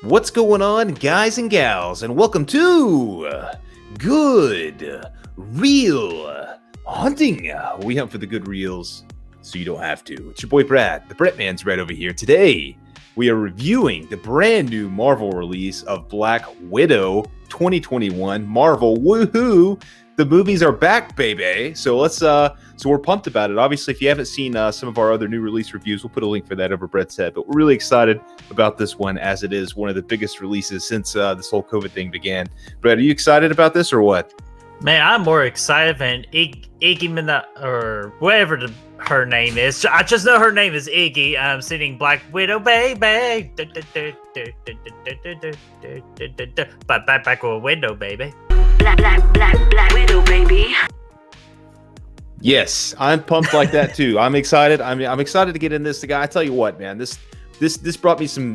What's going on, guys and gals, and welcome to Good Real Hunting. We hunt for the good reels, so you don't have to. It's your boy Brad, the Brett Man's right over here. Today, we are reviewing the brand new Marvel release of Black Widow 2021. Marvel, woohoo! The movies are back, baby. So we're pumped about it. Obviously, if you haven't seen some of our other new release reviews, we'll put a link for that over Brett's head. But we're really excited about this one, as it is one of the biggest releases since this whole COVID thing began. Brett, are you excited about this or what? Man, I'm more excited than Iggy or whatever her name is. I just know her name is Iggy. I'm singing Black Widow, baby. Back with a window, baby. Black Widow, baby. Yes, I'm pumped like that too. I'm excited. I'm excited to get in this. I tell you what, man, this brought me some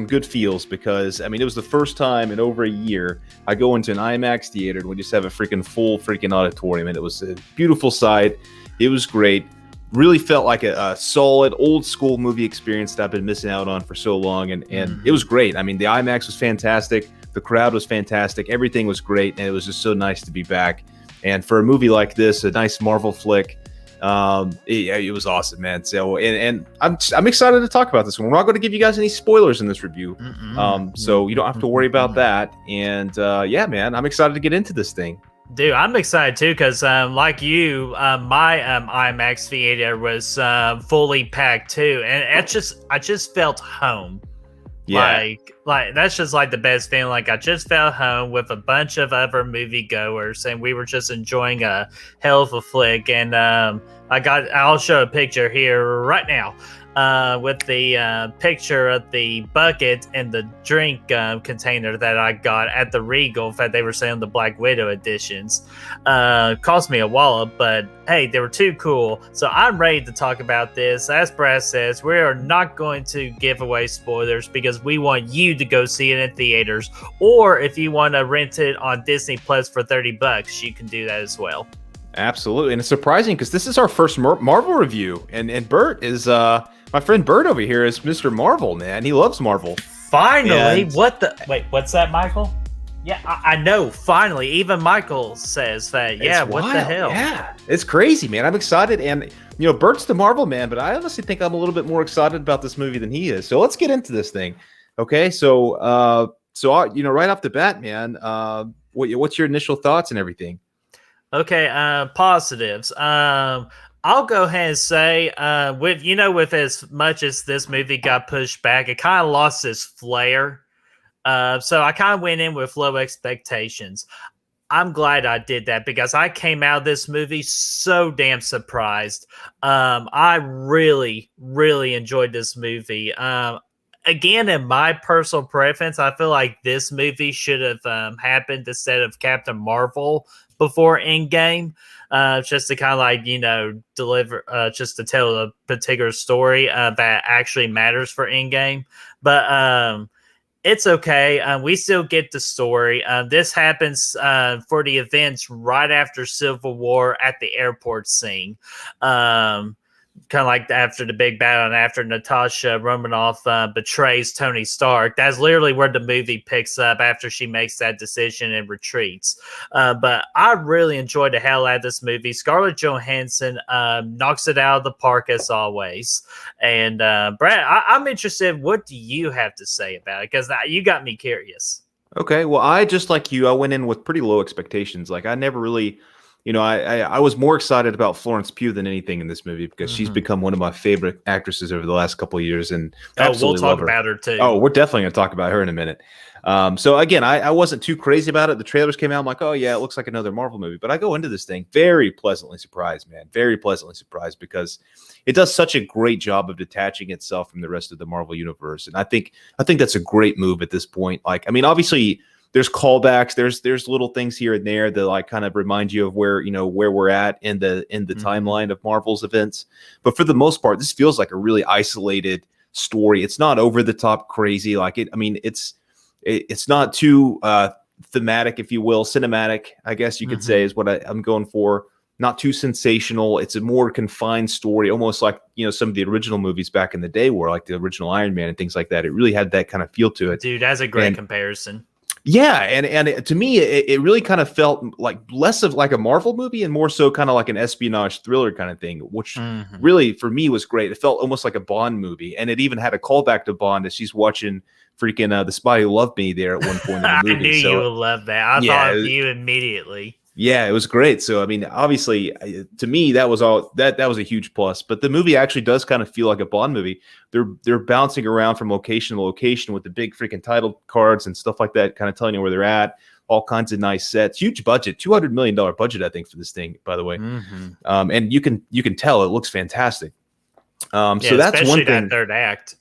good feels, because I mean, it was the first time in over a year I go into an IMAX theater and we just have a full auditorium, and it was a beautiful sight. It was great. Really felt like a solid old school movie experience that I've been missing out on for so long, and it was great. I mean, the IMAX was fantastic. The crowd was fantastic. Everything was great, and it was just so nice to be back. And for a movie like this, a nice Marvel flick, it was awesome, man. So, and I'm excited to talk about this one. We're not going to give you guys any spoilers in this review, so you don't have to worry about that. And yeah, man, I'm excited to get into this thing. Dude, I'm excited too, because like you, my IMAX theater was fully packed too, and I just felt home. Yeah. Like that's just like the best feeling. Like I just felt home with a bunch of other moviegoers, and we were just enjoying a hell of a flick. And I'll show a picture here right now with the picture of the bucket and the drink container that I got at the Regal. In fact, they were selling the Black Widow editions. Cost me a wallet, but hey, they were too cool. So I'm ready to talk about this. As Brad says, we are not going to give away spoilers, because we want you to go see it in theaters. Or if you want to rent it on Disney Plus for $30, you can do that as well. Absolutely. And it's surprising, because this is our first Marvel review, and Bert is my friend Bert over here is Mr. Marvel, man. He loves Marvel. Finally. Wait, what's that, Michael? Yeah, I know. Finally, even Michael says that. Yeah, It's what wild. the hell? Yeah, it's crazy, man. I'm excited, and Bert's the Marvel man, but I honestly think I'm a little bit more excited about this movie than he is. So let's get into this thing, okay? So, right off the bat, man, what's your initial thoughts and everything? Okay, positives. I'll go ahead and say, with as much as this movie got pushed back, it kind of lost its flair. So I kind of went in with low expectations. I'm glad I did that, because I came out of this movie so damn surprised. I really, really enjoyed this movie. Again, in my personal preference, I feel like this movie should have happened instead of Captain Marvel before Endgame, just to kind of deliver, just to tell a particular story that actually matters for Endgame. But it's okay. We still get the story. This happens for the events right after Civil War at the airport scene. Kind of like after the big battle, and after Natasha Romanoff betrays Tony Stark. That's literally where the movie picks up, after she makes that decision and retreats. But I really enjoyed the hell out of this movie. Scarlett Johansson knocks it out of the park, as always. And Brad, I'm interested. What do you have to say about it? Because you got me curious. Okay, well, I just like you, I went in with pretty low expectations. Like, I never really, I was more excited about Florence Pugh than anything in this movie, because she's become one of my favorite actresses over the last couple of years, and absolutely we'll love talk about her too. Oh, we're definitely going to talk about her in a minute. So again, I wasn't too crazy about it. The trailers came out, I'm like, oh yeah, it looks like another Marvel movie. But I go into this thing very pleasantly surprised, man. Very pleasantly surprised, because it does such a great job of detaching itself from the rest of the Marvel universe. And I think that's a great move at this point. Like, I mean, obviously there's callbacks, there's little things here and there that like kind of remind you of where we're at in the timeline of Marvel's events. But for the most part, this feels like a really isolated story. It's not over the top crazy. Like it's not too thematic, if you will, cinematic, I guess you could say, is what I'm going for. not too sensational. It's a more confined story, almost like, you know, some of the original movies back in the day were, like the original Iron Man and things like that. It really had that kind of feel to it. Dude, that's a great And comparison. yeah, and to me, it really kind of felt like less of like a Marvel movie and more so kind of like an espionage thriller kind of thing, which really for me was great. It felt almost like a Bond movie, and it even had a callback to Bond as she's watching freaking The Spy Who Loved Me there at one point in the movie. I knew you would love that. I thought of you immediately. Yeah, it was great. So I mean, obviously, to me, that was a huge plus. But the movie actually does kind of feel like a Bond movie. They're bouncing around from location to location with the big freaking title cards and stuff like that, kind of telling you where they're at. All kinds of nice sets, huge budget, $200 million budget, I think, for this thing. By the way, and you can tell it looks fantastic. So that's one thing. That third act.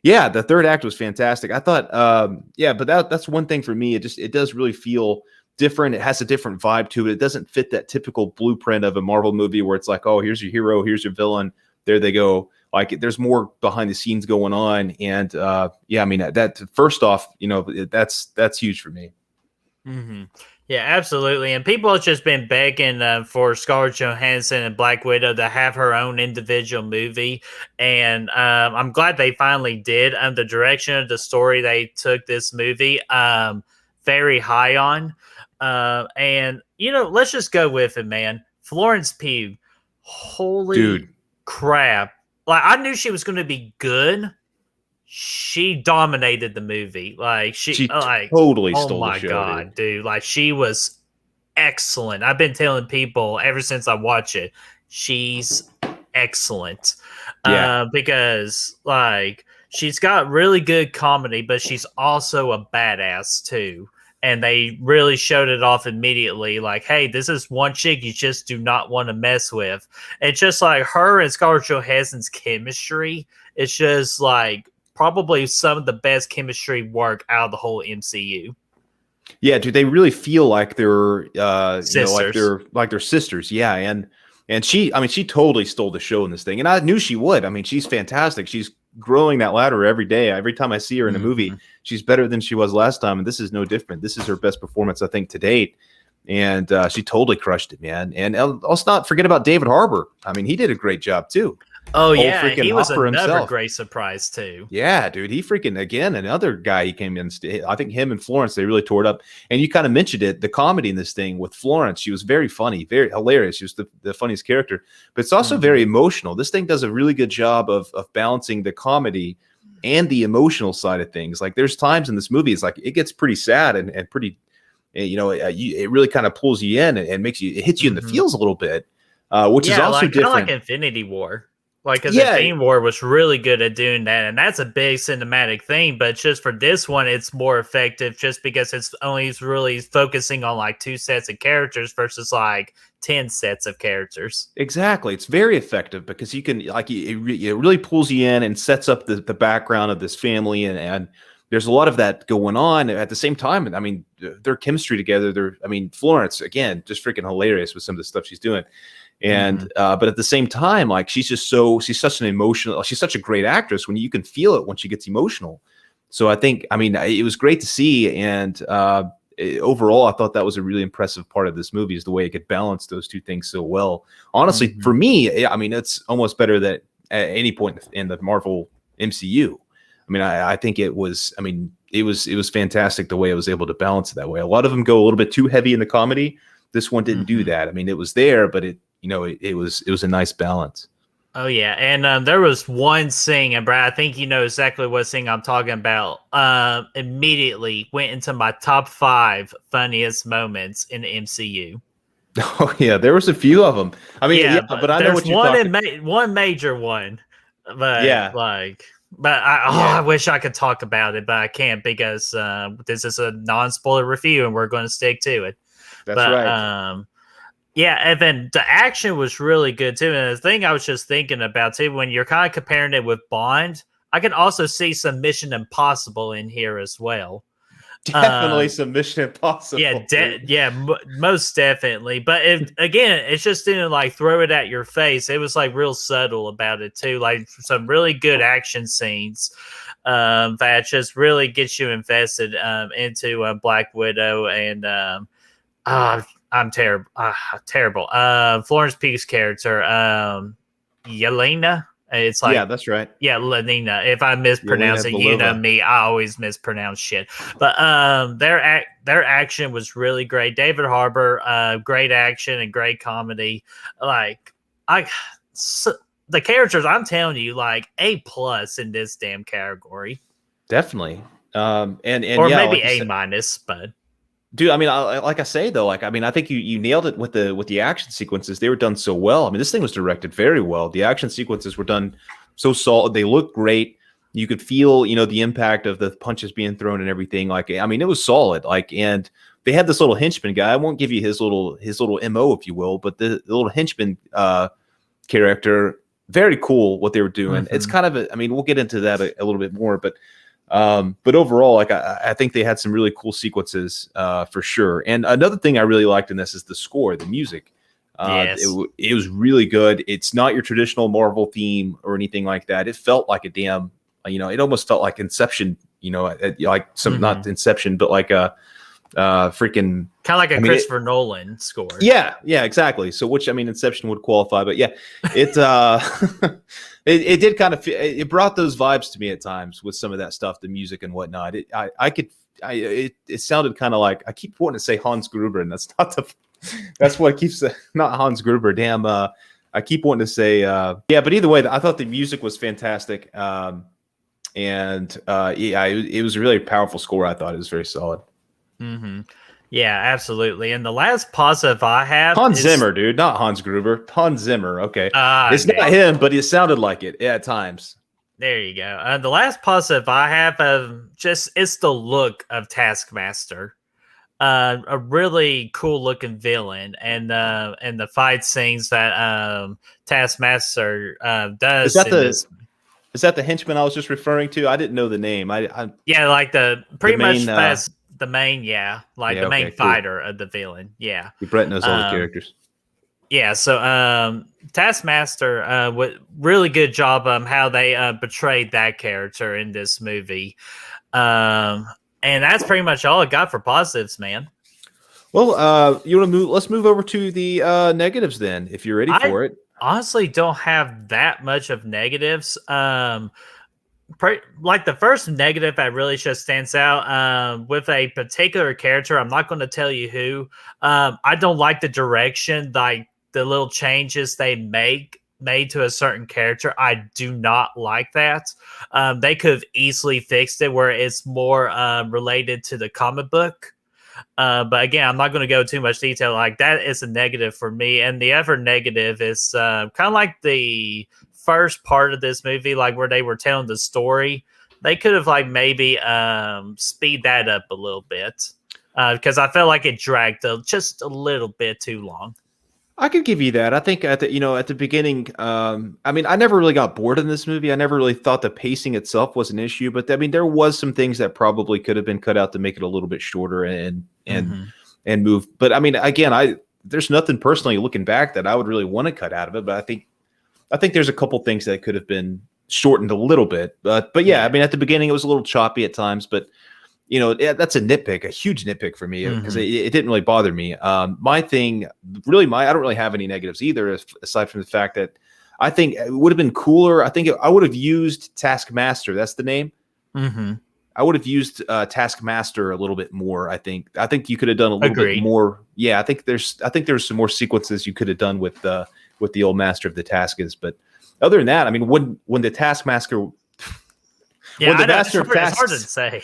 Yeah, the third act was fantastic. I thought, but that's one thing for me. It does really feel different. It has a different vibe to it. It doesn't fit that typical blueprint of a Marvel movie where it's like, oh, here's your hero, here's your villain, there they go. Like, there's more behind the scenes going on. And I mean, that first off, you know, that's huge for me. Yeah, absolutely. And people have just been begging for Scarlett Johansson and Black Widow to have her own individual movie. And I'm glad they finally did. The direction of the story they took this movie, very high on. And, you know, let's just go with it, man. Florence Pugh, holy crap. Like, I knew she was going to be good. She dominated the movie. Like, she like, totally oh stole my the show, God, dude. Like, she was excellent. I've been telling people ever since I watched it, she's excellent. Yeah. Because, like, she's got really good comedy, but she's also a badass, too. And they really showed it off immediately. Like, hey, this is one chick you just do not want to mess with. It's just like her and Scarlett Johansson's chemistry. It's just like probably some of the best chemistry work out of the whole MCU. Yeah, dude, they really feel like they're sisters. You know, like they're sisters. Yeah, and she totally stole the show in this thing, and I knew she would. I mean, she's fantastic. She's growing that ladder every day. Every time I see her in a movie, she's better than she was last time, and this is no different. This is her best performance, I think, to date, and she totally crushed it, man. And let's not forget about David Harbour. I mean, he did a great job too. Oh yeah, he was another great surprise too. Yeah, dude, he freaking, again, another guy, he came in. I think him and Florence, they really tore it up. And you kind of mentioned it, the comedy in this thing with Florence. She was very funny, very hilarious. She was the funniest character, but it's also very emotional. This thing does a really good job of balancing the comedy and the emotional side of things. Like, there's times in this movie, it's like it gets pretty sad and pretty, you know, it really kind of pulls you in and makes you, it hits you in the feels a little bit, which is also like, different. Kind of like Infinity War. Like, because Infinity War was really good at doing that, and that's a big cinematic thing. But just for this one, it's more effective just because it's only really focusing on like 2 sets of characters versus like 10 sets of characters. Exactly, it's very effective because you can, like, it really pulls you in and sets up the background of this family, and there's a lot of that going on at the same time. I mean, their chemistry together. Florence, again, just freaking hilarious with some of the stuff she's doing. And but at the same time, like, she's such a great actress when you can feel it when she gets emotional. So I think, it was great to see, and overall I thought that was a really impressive part of this movie, is the way it could balance those two things so well. Honestly, for me, it's almost better than at any point in the Marvel MCU. I think it was fantastic the way it was able to balance it that way. A lot of them go a little bit too heavy in the comedy. This one didn't do that. It was there, but it was a nice balance. Oh yeah, and there was one scene, and Brad, I think you know exactly what scene I'm talking about. Immediately went into my top 5 funniest moments in the MCU. Oh yeah, there was a few of them. But I know what you're talking about. One major one, but I wish I could talk about it, but I can't because this is a non-spoiler review, and we're going to stick to it. That's right. Yeah, and then the action was really good too. And the thing I was just thinking about too, when you're kind of comparing it with Bond, I can also see some Mission Impossible in here as well. Definitely some Mission Impossible. Yeah, most definitely. But it just didn't like throw it at your face. It was like real subtle about it too. Like some really good action scenes that just really gets you invested into Black Widow. And I'm terrible. Terrible. Florence Pugh's character, Yelena. It's like, Yeah, that's right. yeah, Lenina. If I mispronounce it, you know Belova. me. I always mispronounce shit. But their action was really great. David Harbour, great action and great comedy. Like the characters, I'm telling you, like A+ in this damn category, Definitely. And or yeah, maybe like you A-. said, But dude, I mean, like I say though, like I mean, I think you nailed it with the action sequences. They were done so well. I mean, this thing was directed very well. The action sequences were done so solid. They looked great. You could feel, the impact of the punches being thrown and everything. Like, I mean, it was solid. Like, and they had this little henchman guy. I won't give you his little MO, if you will, but the little henchman character, very cool what they were doing. It's kind of I mean, we'll get into that a little bit more, but overall, like I think they had some really cool sequences for sure. And another thing I really liked in this is the score, the music. yes. It was really good. It's not your traditional Marvel theme or anything like that. It felt like a damn, it almost felt like Inception, like some not Inception, but like a freaking kind of like a Christopher Nolan score. Yeah, exactly. So, which I mean, Inception would qualify, but yeah, it it did kind of it brought those vibes to me at times with some of that stuff, the music and whatnot. It sounded kind of like, I keep wanting to say Hans Gruber, and that's not that's what keeps not Hans Gruber. Damn, I keep wanting to say yeah, but either way, I thought the music was fantastic, and yeah, it was a really powerful score. I thought it was very solid. Yeah, absolutely. And the last positive I have Hans Zimmer, dude, not Hans Gruber. Hans Zimmer. Okay, it's okay. not him, but it sounded like it at times. There you go. The last positive I have it's the look of Taskmaster. A really cool looking villain, and the fight scenes that Taskmaster does. Is that the henchman I was just referring to? I didn't know the name. Yeah, like the main fighter of the villain. Yeah, Brett knows all the characters. Yeah, so Taskmaster, really good job how they portrayed that character in this movie. And that's pretty much all I got for positives, man. Well, you want to move? Let's move over to the negatives then, if you're ready for it. Honestly, don't have that much of negatives. Like the first negative that really just stands out with a particular character. I'm not going to tell you who. I don't like the direction, like the little changes they made to a certain character. I do not like that. They could have easily fixed it where it's more related to the comic book. But again, I'm not going to go too much detail. Like that is a negative for me. And the other negative is kind of like the first part of this movie, like where they were telling the story. They could have like maybe speed that up a little bit because I felt like it dragged just a little bit too long. I could give you that. I think at the beginning, I mean, I never really got bored in this movie. I never really thought the pacing itself was an issue, but I mean, there was some things that probably could have been cut out to make it a little bit shorter and move. But I mean, again, there's nothing personally looking back that I would really want to cut out of it. But I think there's a couple things that could have been shortened a little bit. But yeah, I mean, at the beginning it was a little choppy at times, but that's a nitpick, a huge nitpick for me because it didn't really bother me. My thing, really, I don't really have any negatives either, aside from the fact that I think it would have been cooler. I think I would have used Taskmaster. That's the name. I would have used Taskmaster a little bit more. I think you could have done a little bit more. Yeah, I think there's some more sequences you could have done with the old Master of the Taskers. But other than that, I mean, when the Taskmaster, it's hard to say.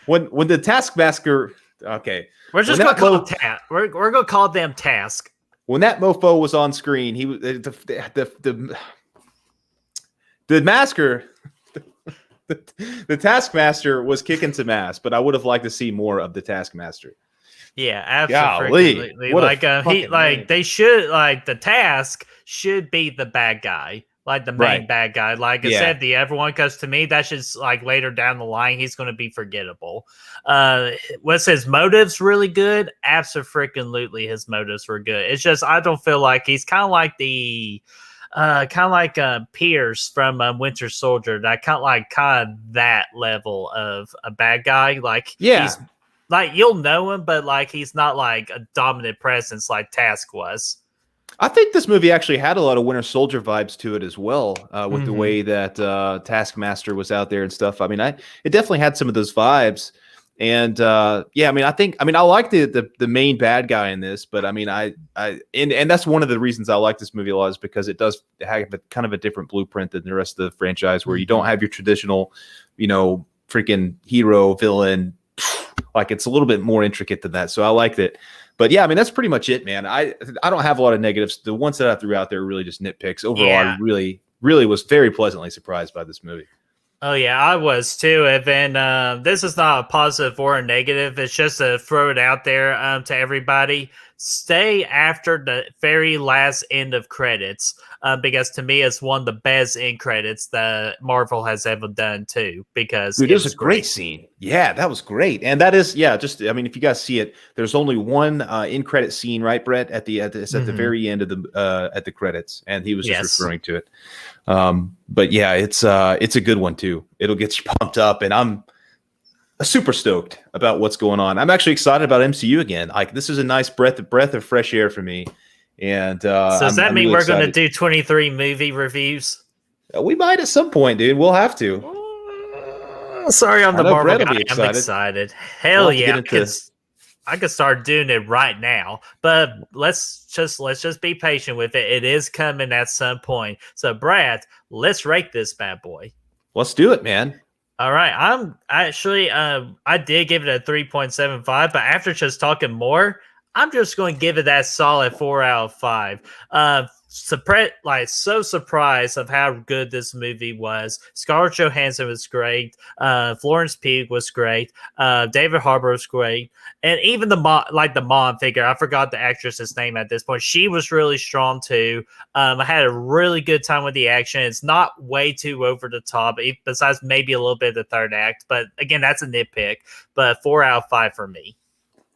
When the Taskmaster, okay, we're just gonna call we're gonna call them Task. When that mofo was on screen, he was the masker. The Taskmaster was kicking some ass, but I would have liked to see more of the Taskmaster. Yeah, absolutely. They should the Task should be the bad guy. Like the main bad guy, like I said, the everyone, because to me, that's just like later down the line, he's going to be forgettable. Was his motives really good? Absolutely, his motives were good. It's just I don't feel like he's kind of like Pierce from Winter Soldier. That kind of that level of a bad guy. Like like you'll know him, but like he's not like a dominant presence like Task was. I think this movie actually had a lot of Winter Soldier vibes to it as well, with the way that Taskmaster was out there and stuff. I mean, it definitely had some of those vibes. And yeah, I mean, I like the main bad guy in this, but I mean, and that's one of the reasons I like this movie a lot is because it does have a kind of a different blueprint than the rest of the franchise, where you don't have your traditional, freaking hero villain. Like it's a little bit more intricate than that, so I liked it. But yeah, I mean, that's pretty much it, man. I don't have a lot of negatives. The ones that I threw out there are really just nitpicks. Overall, I really, really was very pleasantly surprised by this movie. Oh yeah, I was too. And then this is not a positive or a negative. It's just to throw it out there to everybody. Stay after the very last end of credits because to me it's one of the best end credits that Marvel has ever done too. Because dude, it was a great scene. Yeah, that was great. And that is, I mean, if you guys see it, there's only one end credit scene, right, Brett? At the very end of the at the credits, and he was just referring to it. But yeah, it's a good one too. It'll get you pumped up, and I'm super stoked about what's going on. I'm actually excited about MCU again. Like this is a nice breath of fresh air for me. And so does that mean we're going to do 23 movie reviews? We might at some point, dude. We'll have to. Sorry, I'm the Marvel guy. I'm excited. Hell yeah! I could start doing it right now, but let's just be patient with it. It is coming at some point. So, Brad, let's rate this bad boy. Let's do it, man. All right. I'm actually I did give it a 3.75, but after just talking more, I'm just going to give it that solid 4 out of 5. So surprised of how good this movie was. Scarlett Johansson was great. Florence Pugh was great. David Harbour was great, and even the mom figure. I forgot the actress's name at this point. She was really strong too. I had a really good time with the action. It's not way too over the top, besides maybe a little bit of the third act. But again, that's a nitpick. But 4 out of 5 for me.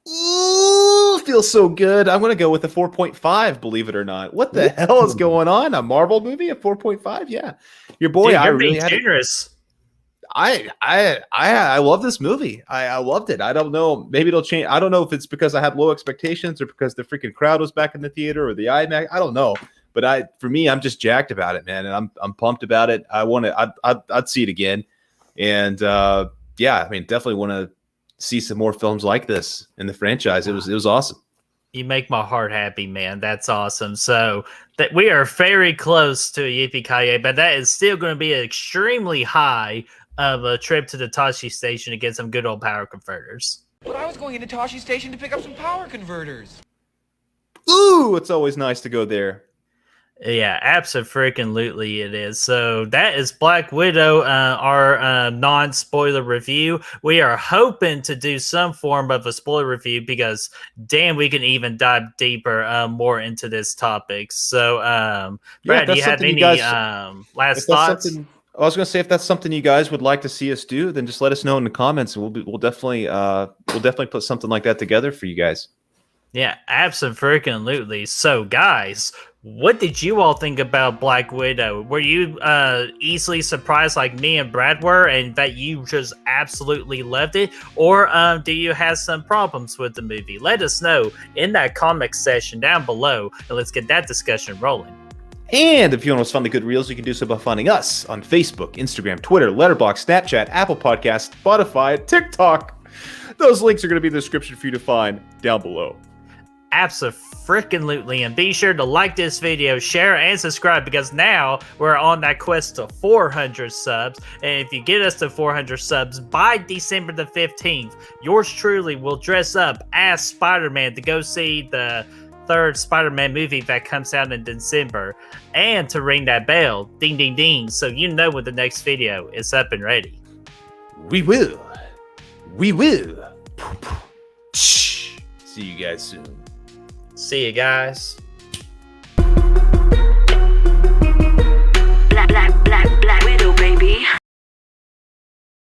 Ooh, feels so good. I'm going to go with a 4.5, believe it or not. What the hell is going on? A Marvel movie, a 4.5? Yeah. Your boy, dude, I really had generous. I love this movie. I loved it. I don't know. Maybe it'll change. I don't know if it's because I had low expectations or because the freaking crowd was back in the theater or the IMAX. I don't know. But for me, I'm just jacked about it, man. And I'm pumped about it. I'd see it again. And yeah, I mean, definitely want to see some more films like this in the franchise. It was awesome. You make my heart happy, man. That's awesome. So that we are very close to a Yippee Ki Yay, but that is still going to be extremely high of a trip to the Tosche station to get some good old power converters. But I was going into Tosche station to pick up some power converters. Ooh, it's always nice to go there. Yeah, absolutely it is. So that is Black Widow, our non-spoiler review. We are hoping to do some form of a spoiler review because, damn, we can even dive deeper more into this topic. So, Brad, do you have any last thoughts? I was going to say, if that's something you guys would like to see us do, then just let us know in the comments, and we'll definitely put something like that together for you guys. Yeah, absolutely. So, guys, what did you all think about Black Widow? Were you easily surprised like me and Brad were and that you just absolutely loved it? Or do you have some problems with the movie? Let us know in that comment section down below, and let's get that discussion rolling. And if you want to find the good reels, you can do so by finding us on Facebook, Instagram, Twitter, Letterboxd, Snapchat, Apple Podcasts, Spotify, TikTok. Those links are going to be in the description for you to find down below. Absolutely, and be sure to like this video, share, and subscribe because now we're on that quest to 400 subs. And if you get us to 400 subs by December the 15th, yours truly will dress up as Spider-Man to go see the third Spider-Man movie that comes out in December, and to ring that bell, ding ding ding, so you know when the next video is up and ready. We will. See you guys soon. See you guys. Black Widow, baby.